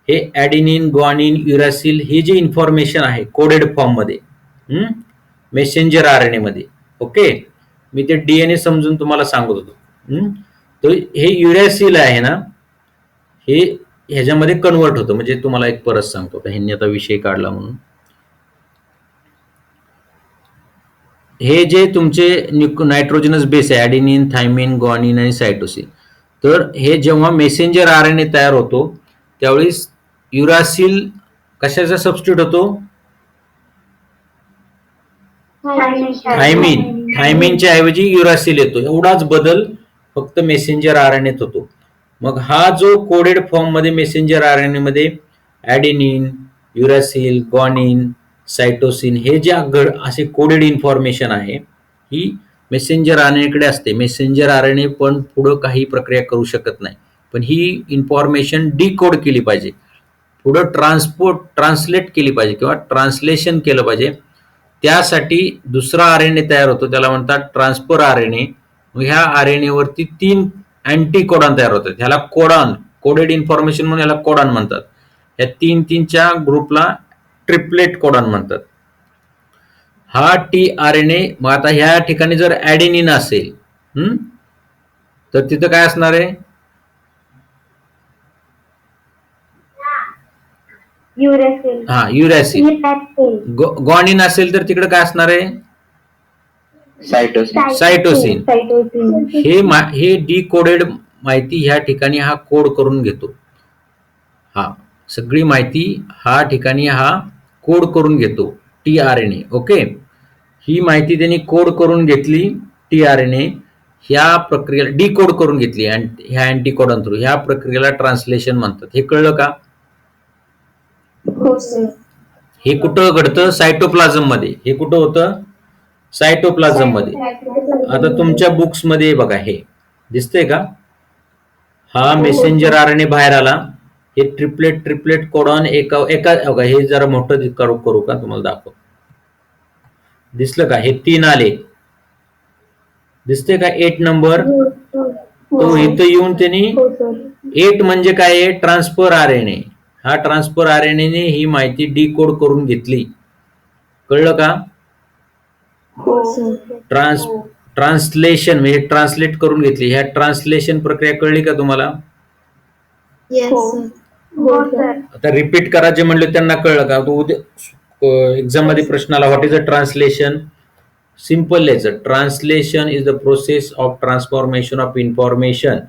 हे ऍडेनिन, ग्वानिन, युरॅसिल हे जे इन्फॉर्मेशन आहे कोडेड फॉर्म मध्ये मेसेंजर आरएनए मध्ये. ओके. मी ते डीएनए समजून तुम्हाला सांगत होतो. तर हे युरॅसिल आहे ना हे ह्याच्यामध्ये कन्वर्ट होतं. म्हणजे तुम्हाला एक परत सांगतो ह्यांनी आता विषय काढला म्हणून. हे जे तुमचे नायट्रोजनस बेस आहे ऍडेनिन, थायमिन, ग्वानिन आणि सायटोसिन. तर हे जेव्हा मेसेंजर आरएनए तयार होतो त्यावेळी युरासिल कशाचा सबस्टिट्यूट होतो? थायमिनच्या ऐवजी युरासिल येतो. एवढाच बदल फक्त मेसेंजर आरएनएत होतो. मग हा जो कोडेड फॉर्म मध्ये मेसेंजर आरएनए मध्ये ऍडेनिन, युरॅसिल, गॉनिन, सायटोसिन हे जे असे कोडेड इन्फॉर्मेशन आहे ही मेसेंजर आरएनएकडे असते. मेसेंजर आरएनए पण पुढं काही प्रक्रिया करू शकत नाही, पण ही इन्फॉर्मेशन डिकोड केली पाहिजे, पुढं ट्रान्सलेट केली पाहिजे किंवा ट्रान्सलेशन केलं पाहिजे. त्यासाठी दुसरा आरएनए तयार होतो, त्याला म्हणतात ट्रान्सफर आरएनए. ह्या आरएनए वरती 3 अँटी कोडॉन तयार होतात. ह्याला कोडॉन, कोडेड इन्फॉर्मेशन म्हणून ह्याला कोडॉन म्हणतात. या 3-3च्या ग्रुपला ट्रिपलेट कोडॉन म्हणतात. हा टी आरएनए, मग आता ह्या ठिकाणी जर ऍडेनिन असेल तर तिथं काय असणार आहे? युरेसिल. हा, युरॅसिल. गॉनिन असेल तर तिकडे काय असणार आहे? सायटोसिन. हे डिकोडेड माहिती ह्या ठिकाणी हा कोड करून घेतो. हा सगळी माहिती हा ठिकाणी हा कोड करून घेतो टी आरएनए. ओके, ही माहिती त्यांनी कोड करून घेतली. टी आरएनए ह्या प्रक्रियेला डिकोड करून घेतली ह्या अँटीकोडॉन थ्रू. ह्या प्रक्रियेला ट्रान्सलेशन म्हणतात. हे कळलं का? हे कुठं घडतं? सायटोप्लाझम मध्ये. हे कुठं होतं? सायटोप्लाझम मध्ये. आता तुमच्या बुक्स मध्ये बघा, हे दिसतंय का? हा मेसेंजर आरएनए बाहेर आला. हे ट्रिपलेट कोडॉन एका हे जरा मोठं करू का, तुम्हाला दाखव. दिसलं का? हे 3 आले. दिसते का? 8 नंबर. तो इथं येऊन त्यांनी 8 म्हणजे काय आहे? Transfer RNA. हा ट्रान्सफर आरएनए ही माहिती डिकोड करून घेतली. कळलं का? ट्रान्सलेशन म्हणजे ट्रान्सलेट करून घेतली. ह्या ट्रान्सलेशन प्रक्रिया कळली का तुम्हाला? आता रिपीट करा, जे म्हणले त्यांना कळलं का? तो उद्या एक्झाम मध्ये प्रश्न आला, what is a translation? Simple लिहायचं. Translation is the process of transformation of information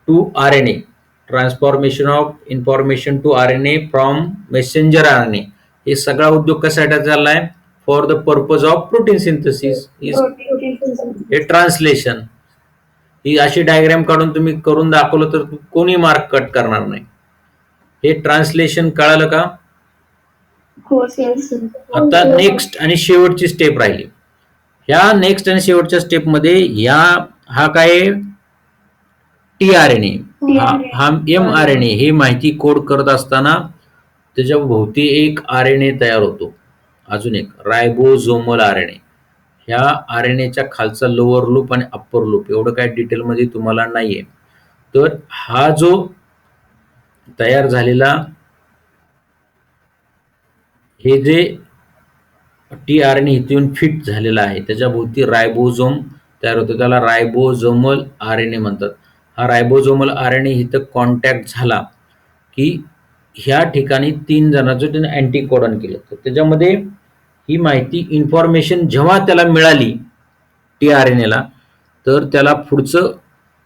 to RNA. Transformation of information to RNA from messenger RNA. हे सगळा उद्योग कशासाठी चाललाय? For the purpose of protein synthesis is हे ट्रान्सलेशन. ही अशी diagram काढून तुम्ही करून दाखवलं तर कोणी मार्क कट करणार नाही. हे ट्रान्सलेशन कळालं का? आता नेक्स्ट आणि शेवटची स्टेप राहिली. ह्या नेक्स्ट आणि शेवटच्या स्टेप मध्ये हा काय? T RNA. हा एमआरएनए ही माहिती कोड करत असताना त्याच्या भोवती एक आरएनए तयार होतो. अजून एक रायबोझोमल आरएनए. ह्या आरएनएच्या खालचा लोअर लूप आणि अप्पर लूप एवढं काय डिटेलमध्ये तुम्हाला नाहीये. तर हा जो तयार झालेला हे जे टी आरएनए इथून फिट झालेला आहे त्याच्या भोवती रायबोझोम तयार होतो, त्याला रायबोझोमल आरएनए म्हणतात. हा रायबोझोमल आरएनए इथं कॉन्टॅक्ट झाला की ह्या ठिकाणी 3 जणांचं त्याने अँटीकोडॉन केलं. तर त्याच्यामध्ये ही माहिती इन्फॉर्मेशन जेव्हा त्याला मिळाली टी आरएनएला, तर त्याला पुढचं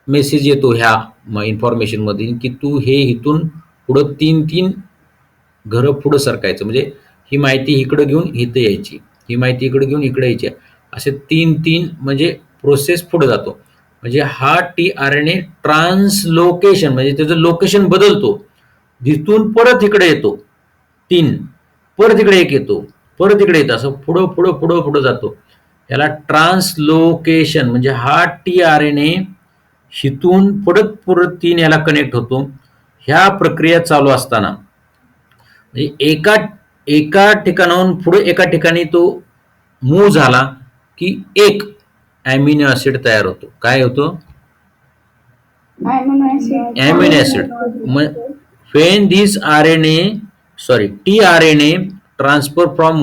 मेसेज येतो ह्या इन्फॉर्मेशन मध्ये की तू हे इथून पुढं 3 घरं पुढं सरकायचं. म्हणजे ही माहिती इकडं घेऊन इथं यायची, ही माहिती इकडे घेऊन इकडे यायची, असे 3 म्हणजे प्रोसेस पुढे जातो. म्हणजे हा टी आरएनए ट्रान्सलोकेशन म्हणजे त्याचं लोकेशन बदलतो. तिथून परत इकडे येतो 3, परत इकडे 1 येतो, परत इकडे येतो, असं पुढं पुढं पुढं पुढं जातो. याला ट्रान्सलोकेशन म्हणजे हा टी आरएनए हिथून परत 3 याला कनेक्ट होतो. ह्या प्रक्रिया चालू असताना म्हणजे एका ठिकाणाहून पुढे एका ठिकाणी तो मूव्ह झाला की एक अॅमिनो ऍसिड तयार होतो. काय होतो? Amino acid. when this T RNA transfer from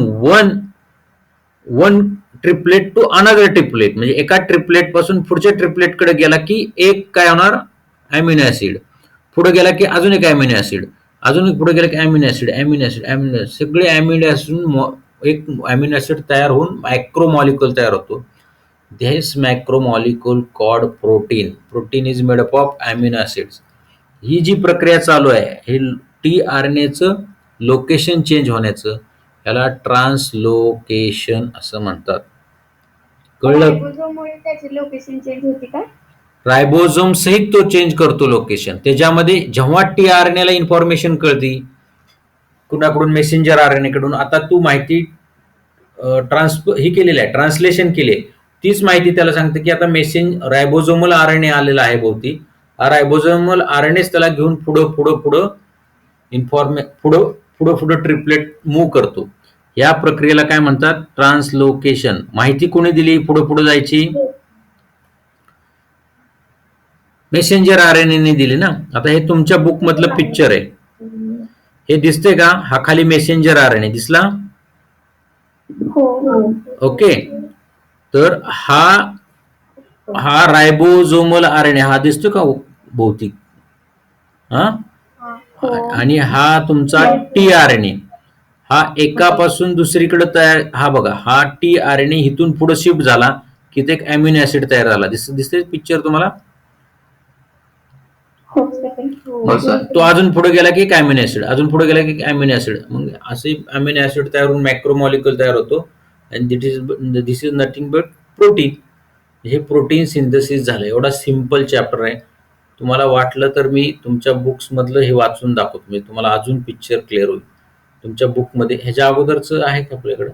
one triplet to another triplet म्हणजे एका ट्रिपलेट पासून पुढच्या ट्रिपलेट कडे गेला की एक काय होणार? Amino acid. पुढे गेला की अजून एक अॅमिनो ऍसिड, अजून पुढे गेला की अॅमिनो ऍसिड सगळे अॅमिनो ऍसिड एक अॅमिनो ऍसिड तयार होऊन मॅक्रोमॉलिक्युल तयार होतो. This macromolecule called protein is made up of amino acids. ही जी प्रक्रिया चालू आहे हे टी आरएनएचं लोकेशन चेंज होण्याचं याला ट्रान्सलोकेशन असं म्हणतात. कळलं? त्याची लोकेशन चेंज होती का? रायबोझोम सहित तो चेंज करतो लोकेशन. त्याच्यामध्ये जेव्हा टी आरएनएला इन्फॉर्मेशन कळती कुणाकडून मेसेंजर आरएनए कडून आता तू माहिती ही केलेली आहे, ट्रान्सलेशन केले, तीच माहिती त्याला सांगते की आता रायबोझोमल आरएनए आलेला आहे भोवती, हा रायबोझोमल आरएनएच त्याला घेऊन पुढं पुढं पुढं पुढं पुढं पुढं ट्रिपलेट मूव्ह करतो. या प्रक्रियेला काय म्हणतात? ट्रान्सलोकेशन. माहिती कोणी दिली पुढं पुढं जायची? मेसेंजर आरएनए दिली ना. आता हे तुमच्या बुक मधलं पिक्चर आहे, हे दिसते का? हा खाली मेसेंजर आरएनए दिसला. ओके, तर हा रायबोझोमल आरएनए हा दिसतो का भौतिक? हा, आणि हा तुमचा टी आरएनए, हा एकापासून दुसरीकडे तयार, हा बघा, हा टी आरएनए इथून पुढे शिफ्ट झाला की ते एक अमिनो ऍसिड तयार झाला. दिसते पिक्चर तुम्हाला? तो अजून पुढे गेला की एक अमिनो ऍसिड, अजून पुढे गेला की अमिनो ऍसिड, मग असे अमिनो ऍसिड तयार होऊन मॅक्रोमॉलिक्युल तयार होतो. And this is nothing but protein. हे प्रोटीन सिंथेसिस झालं. एवढा सिम्पल चॅप्टर आहे. तुम्हाला वाटलं तर मी तुमच्या बुक्स मधलं हे वाचून दाखवतो, म्हणजे तुम्हाला अजून पिक्चर क्लिअर होईल. तुमच्या बुकमध्ये ह्याच्या अगोदरचं आहे का आपल्याकडं?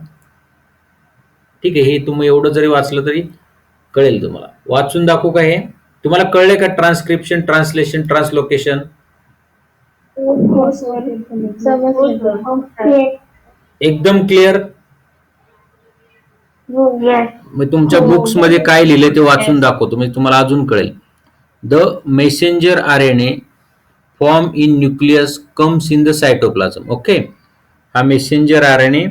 ठीक आहे, हे तुम्ही एवढं जरी वाचलं तरी कळेल तुम्हाला. वाचून दाखवू का हे? तुम्हाला कळले का? ट्रान्सक्रिप्शन, ट्रान्सलेशन, ट्रान्सलोकेशन एकदम क्लिअर? मग तुमच्या बुक्स मध्ये काय लिहिले ते वाचून दाखवतो, म्हणजे तुम्हाला अजून कळेल. The messenger RNA form in nucleus comes in the cytoplasm. Okay, हा मेसेंजर आरएनए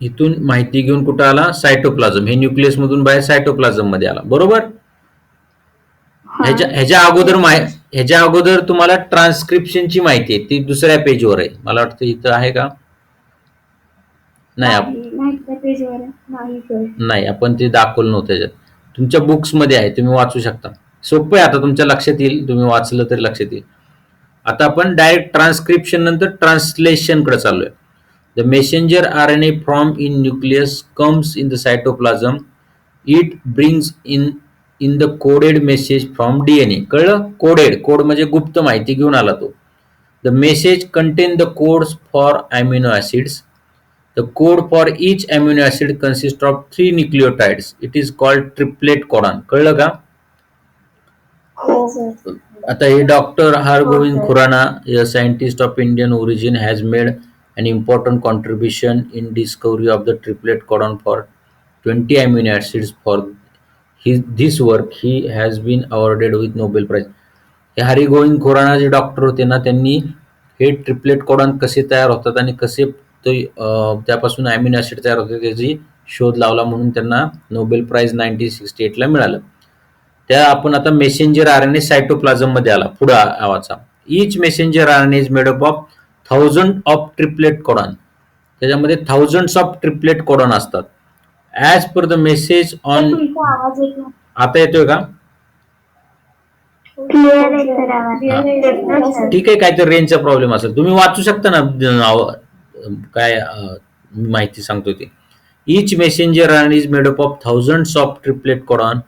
इथून माहिती घेऊन कुठं आला? सायटोप्लाझम. हे न्यूक्लियस मधून बाहेर सायटोप्लाझम मध्ये आला, बरोबर? ह्याच्या अगोदर तुम्हाला ट्रान्सक्रिप्शनची माहिती आहे, ती दुसऱ्या पेजवर आहे. मला वाटतं इथं आहे का? नाही, आपण ते दाखवलं नव्हतं त्याच्यात. तुमच्या बुक्स मध्ये आहे, तुम्ही वाचू शकता. सोपं आहे, आता तुमच्या लक्षात येईल, तुम्ही वाचलं तरी लक्षात येईल. आता आपण डायरेक्ट ट्रान्सक्रिप्शन नंतर ट्रान्सलेशन कडे चाललोय. The messenger RNA from in nucleus comes in the cytoplasm. It brings in the coded message from DNA. कळलं? कोड म्हणजे गुप्त माहिती घेऊन आला तो. The message content the codes for amino acids. The code for each amino acid consists of 3 nucleotides. It is called triplet codon. कळलं का? आता हे doctor Hargobind Khorana, a scientist of Indian origin, has made an important contribution in discovery of the triplet codon for 20 amino acids. For this work he has been awarded with Nobel Prize. हे हरिगोविंद खुराना जे doctor होते ना, त्यांनी हे triplet codon कसे तयार होतात आणि कसे त्यापासून अमिनो ऍसिड तयार होते त्याची शोध लावला, म्हणून त्यांना नोबेल प्राइज 1968 ला मिळालं. त्या आपण आता मेसेंजर आरएनए सायटोप्लाझम मध्ये आला पुढे आवाचा. Each messenger RNA is made up of 1000 of triplet codon. त्याच्यामध्ये थाउजंड्स ऑफ ट्रिपलेट कोडॉन असतात. As per the message on. आता येतोय का? ठीक आहे, काहीतरी रेंजचा प्रॉब्लेम असेल. तुम्ही वाचू शकता ना काय माहिती सांगतो ते. Each messenger RNA is made up of thousands of triplet codon.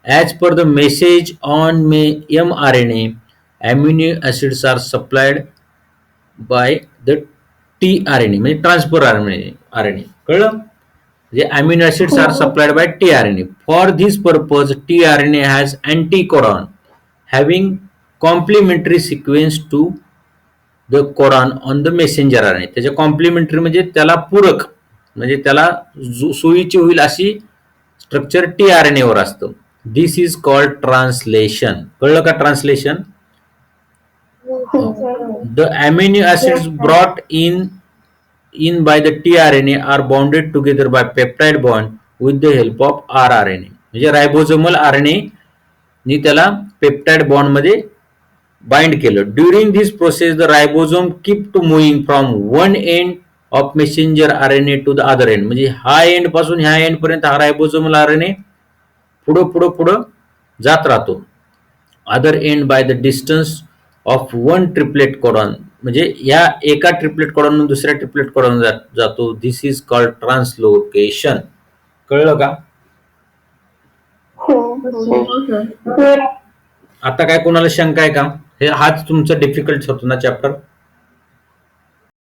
As per the message on mRNA, amino acids are supplied by the tRNA, म्हणजे ट्रान्सफर आरएनए. कळलं? म्हणजे amino acids are supplied by tRNA. For this purpose tRNA has anticodon having complementary sequence to the codon on the messenger RNA. त्याच्या complementary म्हणजे त्याला पूरक, म्हणजे त्याला सोयीची होईल अशी स्ट्रक्चर tRNA वर असतं. This is called translation. कळलं का? Translation. The amino acids brought in by the tRNA are bounded together by peptide bond with the help of rRNA. म्हणजे रायबोझोमल आरएनए नी त्याला पेप्टाइड बॉन्ड मध्ये बाइंड केलं. During this process the ribosome keep to moving from one end of messenger RNA to the other end. म्हणजे हा end पासून ह्या end पर्यंत हा रायबोझोमल आरएनए पुढं जात राहतो. Other end by the distance of one triplet codon. म्हणजे या एका ट्रिपलेट कोडॉन दुसऱ्या ट्रिपलेट कोडॉन जातो. दिस इज कॉल्ड ट्रान्सलोकेशन. कळलं का? आता काय कोणाला शंका आहे का? हाच तुमचा डिफिकल्ट होतो ना चॅप्टर.